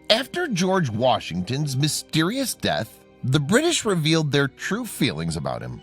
After George Washington's mysterious death, the British revealed their true feelings about him.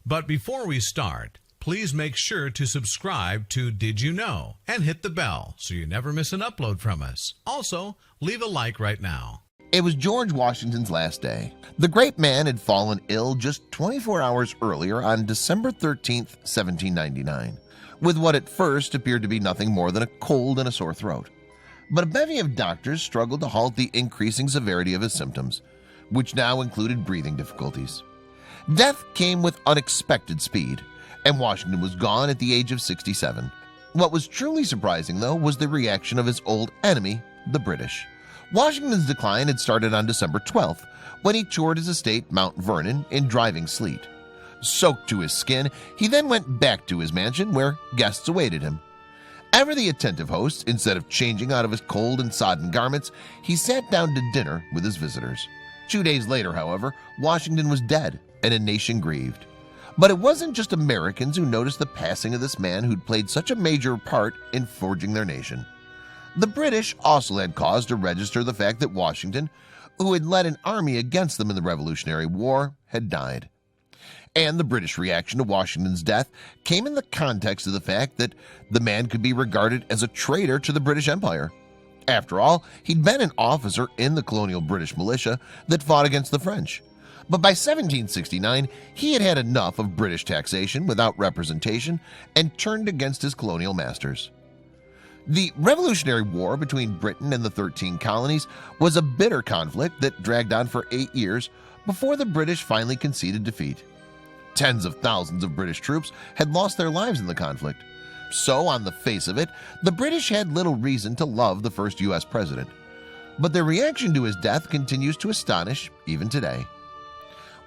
But before we start, please make sure to subscribe to Did You Know and hit the bell so you never miss an upload from us. Also, leave a like right now. It was George Washington's last day. The great man had fallen ill just 24 hours earlier on December 13th, 1799, with what at first appeared to be nothing more than a cold and a sore throat. But a bevy of doctors struggled to halt the increasing severity of his symptoms, which now included breathing difficulties. Death came with unexpected speed, and Washington was gone at the age of 67. What was truly surprising, though, was the reaction of his old enemy, the British. Washington's decline had started on December 12th, when he toured his estate Mount Vernon in driving sleet. Soaked to his skin, he then went back to his mansion where guests awaited him. Ever the attentive host, instead of changing out of his cold and sodden garments, he sat down to dinner with his visitors. 2 days later, however, Washington was dead, and a nation grieved. But it wasn't just Americans who noticed the passing of this man who'd played such a major part in forging their nation. The British also had cause to register the fact that Washington, who had led an army against them in the Revolutionary War, had died. And the British reaction to Washington's death came in the context of the fact that the man could be regarded as a traitor to the British Empire. After all, he'd been an officer in the colonial British militia that fought against the French. But by 1769, he had had enough of British taxation without representation and turned against his colonial masters. The Revolutionary War between Britain and the 13 colonies was a bitter conflict that dragged on for 8 years before the British finally conceded defeat. Tens of thousands of British troops had lost their lives in the conflict. So, on the face of it, the British had little reason to love the first U.S. president. But their reaction to his death continues to astonish even today.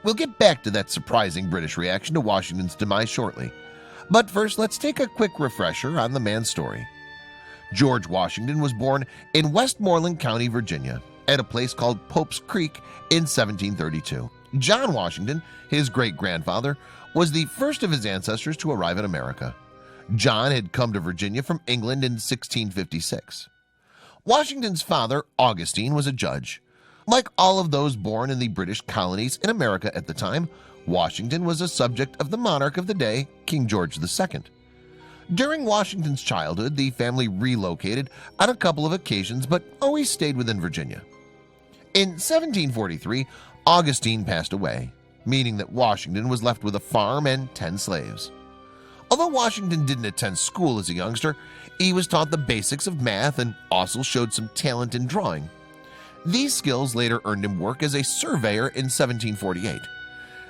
We'll get back to that surprising British reaction to Washington's demise shortly. But first, let's take a quick refresher on the man's story. George Washington was born in Westmoreland County, Virginia, at a place called Pope's Creek in 1732. John Washington, his great-grandfather, was the first of his ancestors to arrive in America. John had come to Virginia from England in 1656. Washington's father, Augustine, was a judge. Like all of those born in the British colonies in America at the time, Washington was a subject of the monarch of the day, King George II. During Washington's childhood, the family relocated on a couple of occasions but always stayed within Virginia. In 1743, Augustine passed away, meaning that Washington was left with a farm and 10 slaves. Although Washington didn't attend school as a youngster, he was taught the basics of math and also showed some talent in drawing. These skills later earned him work as a surveyor in 1748.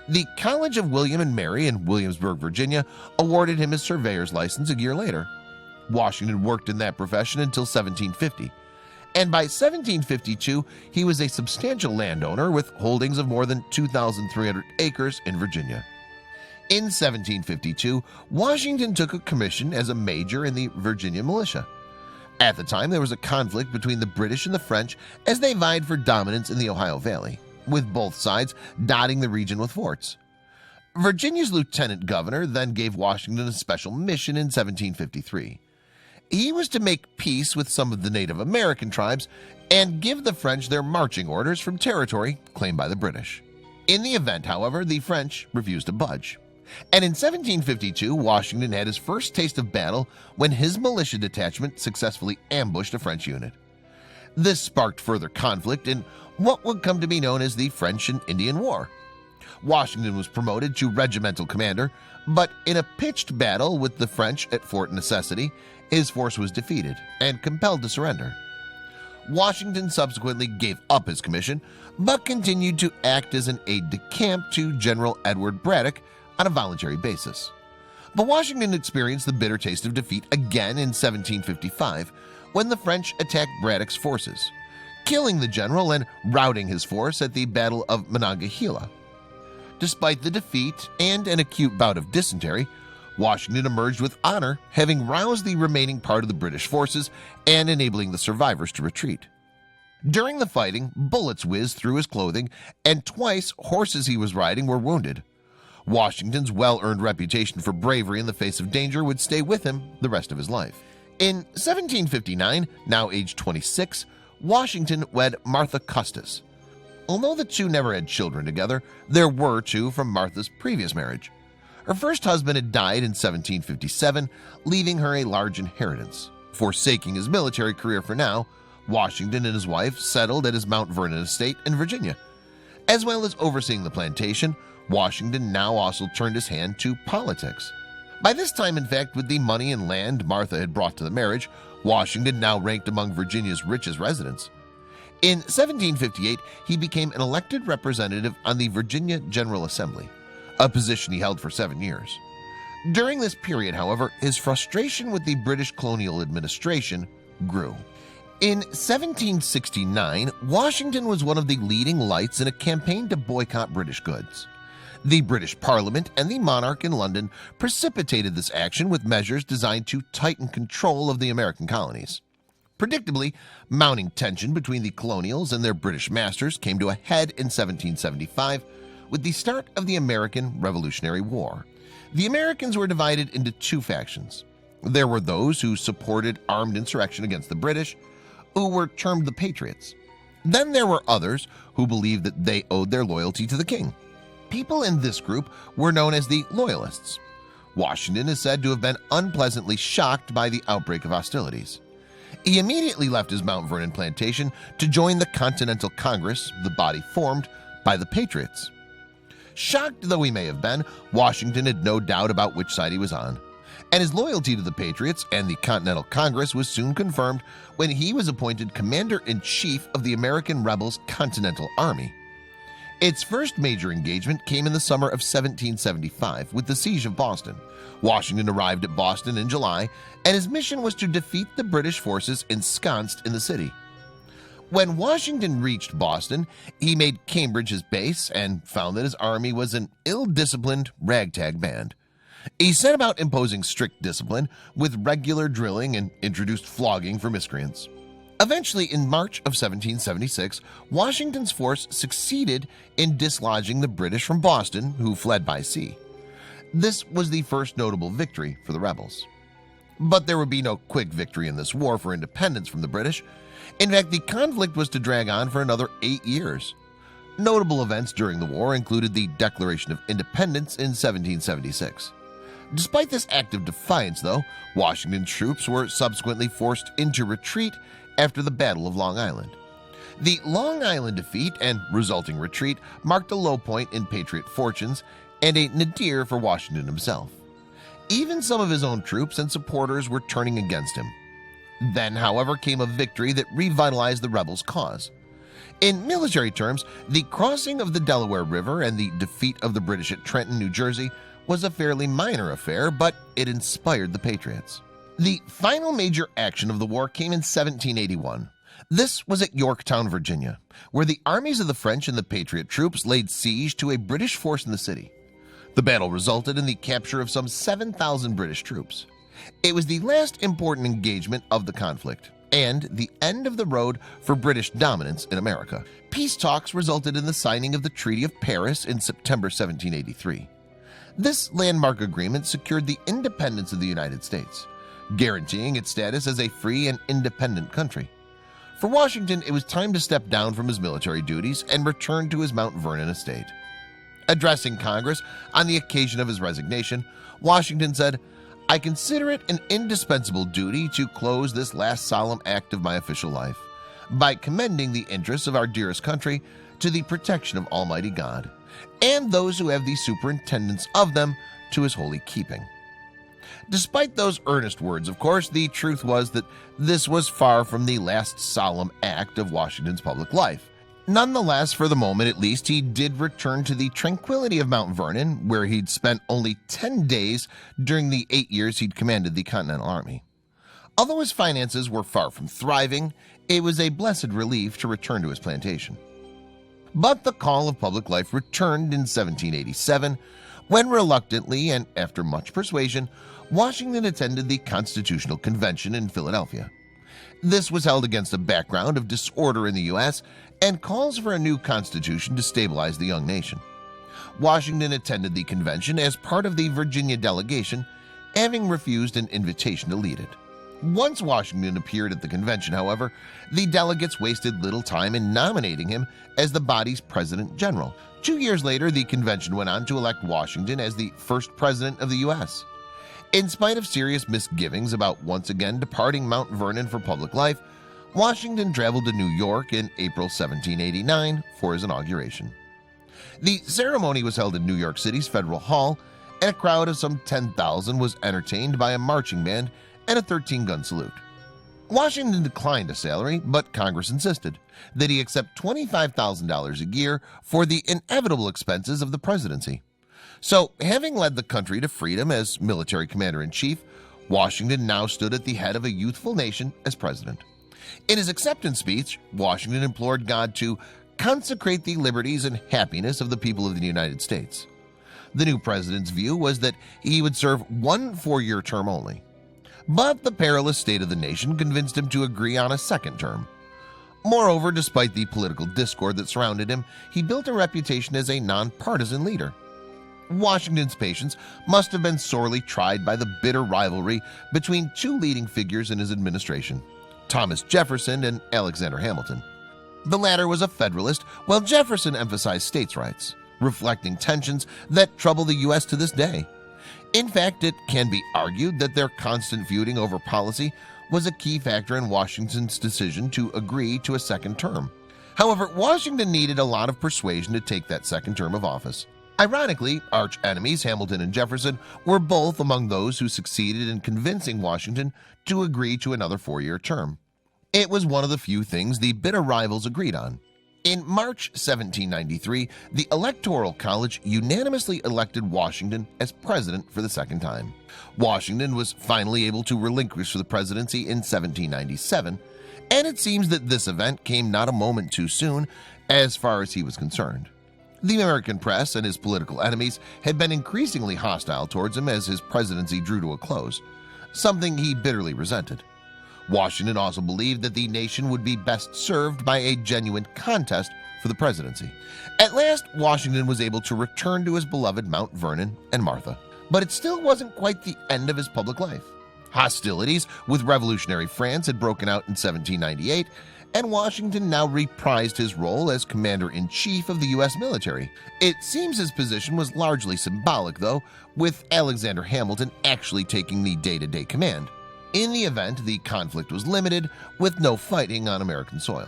The College of William and Mary in Williamsburg, Virginia, awarded him his surveyor's license a year later. Washington worked in that profession until 1750, and by 1752 he was a substantial landowner with holdings of more than 2,300 acres in Virginia. In 1752, Washington took a commission as a major in the Virginia militia. At the time, there was a conflict between the British and the French as they vied for dominance in the Ohio Valley, with both sides dotting the region with forts. Virginia's lieutenant governor then gave Washington a special mission in 1753. He was to make peace with some of the Native American tribes and give the French their marching orders from territory claimed by the British. In the event, however, the French refused to budge. And in 1752, Washington had his first taste of battle when his militia detachment successfully ambushed a French unit. This sparked further conflict in what would come to be known as the French and Indian War. Washington was promoted to regimental commander, but in a pitched battle with the French at Fort Necessity, his force was defeated and compelled to surrender. Washington subsequently gave up his commission, but continued to act as an aide-de-camp to General Edward Braddock on a voluntary basis. But Washington experienced the bitter taste of defeat again in 1755 when the French attacked Braddock's forces, killing the general and routing his force at the Battle of Monongahela. Despite the defeat and an acute bout of dysentery, Washington emerged with honor, having roused the remaining part of the British forces and enabling the survivors to retreat. During the fighting, bullets whizzed through his clothing, and twice horses he was riding were wounded. Washington's well-earned reputation for bravery in the face of danger would stay with him the rest of his life. In 1759, now age 26, Washington wed Martha Custis. Although the two never had children together, there were two from Martha's previous marriage. Her first husband had died in 1757, leaving her a large inheritance. Forsaking his military career for now, Washington and his wife settled at his Mount Vernon estate in Virginia. As well as overseeing the plantation, Washington now also turned his hand to politics. By this time, in fact, with the money and land Martha had brought to the marriage, Washington now ranked among Virginia's richest residents. In 1758, he became an elected representative on the Virginia General Assembly, a position he held for 7 years. During this period, however, his frustration with the British colonial administration grew. In 1769, Washington was one of the leading lights in a campaign to boycott British goods. The British Parliament and the monarch in London precipitated this action with measures designed to tighten control of the American colonies. Predictably, mounting tension between the colonials and their British masters came to a head in 1775 with the start of the American Revolutionary War. The Americans were divided into two factions. There were those who supported armed insurrection against the British, who were termed the Patriots. Then there were others who believed that they owed their loyalty to the king. People in this group were known as the Loyalists. Washington is said to have been unpleasantly shocked by the outbreak of hostilities. He immediately left his Mount Vernon plantation to join the Continental Congress, the body formed by the Patriots. Shocked though he may have been, Washington had no doubt about which side he was on, and his loyalty to the Patriots and the Continental Congress was soon confirmed when he was appointed Commander-in-Chief of the American Rebels' Continental Army. Its first major engagement came in the summer of 1775 with the siege of Boston. Washington arrived at Boston in July, and his mission was to defeat the British forces ensconced in the city. When Washington reached Boston, he made Cambridge his base and found that his army was an ill-disciplined ragtag band. He set about imposing strict discipline with regular drilling and introduced flogging for miscreants. Eventually, in March of 1776, Washington's force succeeded in dislodging the British from Boston, who fled by sea. This was the first notable victory for the rebels. But there would be no quick victory in this war for independence from the British. In fact, the conflict was to drag on for another 8 years. Notable events during the war included the Declaration of Independence in 1776. Despite this act of defiance, though, Washington's troops were subsequently forced into retreat after the Battle of Long Island. The Long Island defeat and resulting retreat marked a low point in Patriot fortunes and a nadir for Washington himself. Even some of his own troops and supporters were turning against him. Then, however, came a victory that revitalized the rebels' cause. In military terms, the crossing of the Delaware River and the defeat of the British at Trenton, New Jersey, was a fairly minor affair, but it inspired the Patriots. The final major action of the war came in 1781. This was at Yorktown, Virginia, where the armies of the French and the Patriot troops laid siege to a British force in the city. The battle resulted in the capture of some 7,000 British troops. It was the last important engagement of the conflict and the end of the road for British dominance in America. Peace talks resulted in the signing of the Treaty of Paris in September 1783. This landmark agreement secured the independence of the United States, guaranteeing its status as a free and independent country. For Washington, it was time to step down from his military duties and return to his Mount Vernon estate. Addressing Congress on the occasion of his resignation, Washington said, "I consider it an indispensable duty to close this last solemn act of my official life by commending the interests of our dearest country to the protection of Almighty God and those who have the superintendence of them to his holy keeping." Despite those earnest words, of course, the truth was that this was far from the last solemn act of Washington's public life. Nonetheless, for the moment at least, he did return to the tranquility of Mount Vernon, where he'd spent only 10 days during the 8 years he'd commanded the Continental Army. Although his finances were far from thriving, it was a blessed relief to return to his plantation. But the call of public life returned in 1787, when reluctantly and after much persuasion, Washington attended the Constitutional Convention in Philadelphia. This was held against a background of disorder in the U.S. and calls for a new constitution to stabilize the young nation. Washington attended the convention as part of the Virginia delegation, having refused an invitation to lead it. Once Washington appeared at the convention, however, the delegates wasted little time in nominating him as the body's president general. 2 years later, the convention went on to elect Washington as the first president of the U.S. In spite of serious misgivings about once again departing Mount Vernon for public life, Washington traveled to New York in April 1789 for his inauguration. The ceremony was held in New York City's Federal Hall, and a crowd of some 10,000 was entertained by a marching band and a 13-gun salute. Washington declined a salary, but Congress insisted that he accept $25,000 a year for the inevitable expenses of the presidency. So, having led the country to freedom as military commander-in-chief, Washington now stood at the head of a youthful nation as president. In his acceptance speech, Washington implored God to consecrate the liberties and happiness of the people of the United States. The new president's view was that he would serve one 4-year term only. But the perilous state of the nation convinced him to agree on a second term. Moreover, despite the political discord that surrounded him, he built a reputation as a nonpartisan leader. Washington's patience must have been sorely tried by the bitter rivalry between two leading figures in his administration, Thomas Jefferson and Alexander Hamilton. The latter was a Federalist, while Jefferson emphasized states' rights, reflecting tensions that trouble the U.S. to this day. In fact, it can be argued that their constant feuding over policy was a key factor in Washington's decision to agree to a second term. However, Washington needed a lot of persuasion to take that second term of office. Ironically, arch enemies Hamilton and Jefferson were both among those who succeeded in convincing Washington to agree to another 4-year term. It was one of the few things the bitter rivals agreed on. In March 1793, the Electoral College unanimously elected Washington as president for the second time. Washington was finally able to relinquish the presidency in 1797, and it seems that this event came not a moment too soon as far as he was concerned. The American press and his political enemies had been increasingly hostile towards him as his presidency drew to a close, something he bitterly resented. Washington also believed that the nation would be best served by a genuine contest for the presidency. At last, Washington was able to return to his beloved Mount Vernon and Martha, but it still wasn't quite the end of his public life. Hostilities with revolutionary France had broken out in 1798, and Washington now reprised his role as commander-in-chief of the U.S. military. It seems his position was largely symbolic, though, with Alexander Hamilton actually taking the day-to-day command. In the event, the conflict was limited, with no fighting on American soil.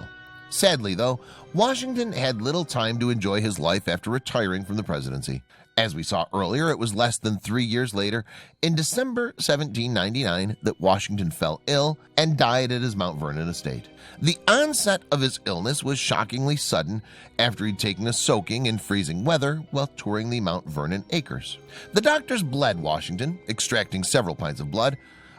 Sadly, though, Washington had little time to enjoy his life after retiring from the presidency. As we saw earlier, it was less than 3 years later, in December 1799, that Washington fell ill and died at his Mount Vernon estate. The onset of his illness was shockingly sudden after he'd taken a soaking in freezing weather while touring the Mount Vernon acres. The doctors bled Washington, extracting several pints of blood,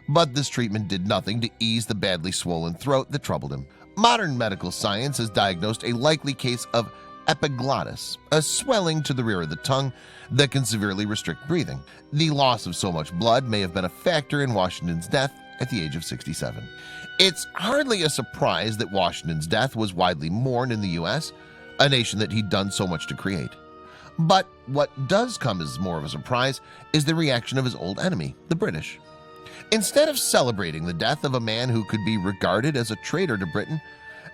but this treatment did nothing to ease the badly swollen throat that troubled him. Modern medical science has diagnosed a likely case of epiglottis, a swelling to the rear of the tongue that can severely restrict breathing. The loss of so much blood may have been a factor in Washington's death at the age of 67. It's hardly a surprise that Washington's death was widely mourned in the U.S., a nation that he'd done so much to create. But what does come as more of a surprise is the reaction of his old enemy, the British. Instead of celebrating the death of a man who could be regarded as a traitor to Britain,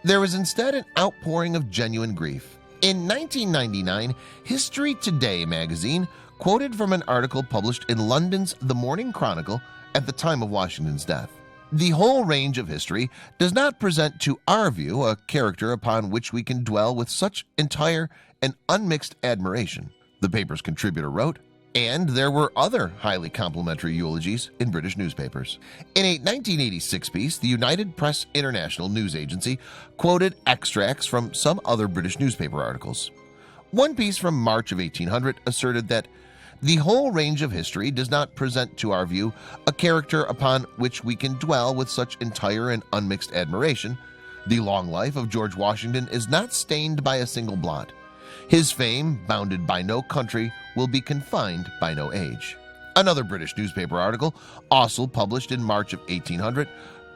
there was instead an outpouring of genuine grief. In 1999, History Today magazine quoted from an article published in London's The Morning Chronicle at the time of Washington's death. The whole range of history does not present to our view a character upon which we can dwell with such entire and unmixed admiration, the paper's contributor wrote, and there were other highly complimentary eulogies in British newspapers. In a 1986 piece, the United Press International news agency quoted extracts from some other British newspaper articles. One piece from March of 1800 asserted that the whole range of history does not present to our view a character upon which we can dwell with such entire and unmixed admiration. The long life of George Washington is not stained by a single blot. His fame, bounded by no country, will be confined by no age. Another British newspaper article, also published in March of 1800,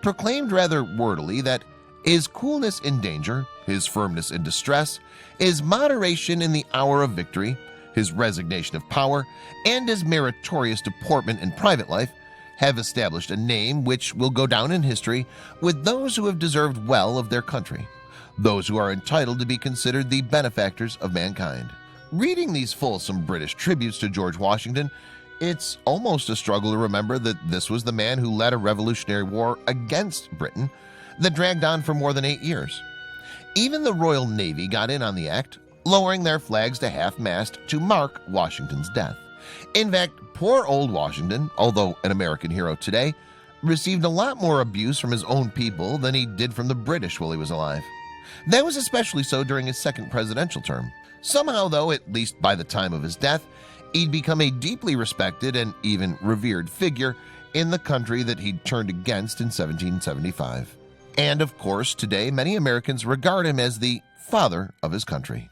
proclaimed rather wordily that his coolness in danger, his firmness in distress, his moderation in the hour of victory, His resignation of power and his meritorious deportment in private life have established a name which will go down in history with those who have deserved well of their country, those who are entitled to be considered the benefactors of mankind. Reading these fulsome British tributes to George Washington, it's almost a struggle to remember that this was the man who led a revolutionary war against Britain that dragged on for more than 8 years. Even the Royal Navy got in on the act, lowering their flags to half-mast to mark Washington's death. In fact, poor old Washington, although an American hero today, received a lot more abuse from his own people than he did from the British while he was alive. That was especially so during his second presidential term. Somehow, though, at least by the time of his death, he'd become a deeply respected and even revered figure in the country that he'd turned against in 1775. And of course, today many Americans regard him as the father of his country.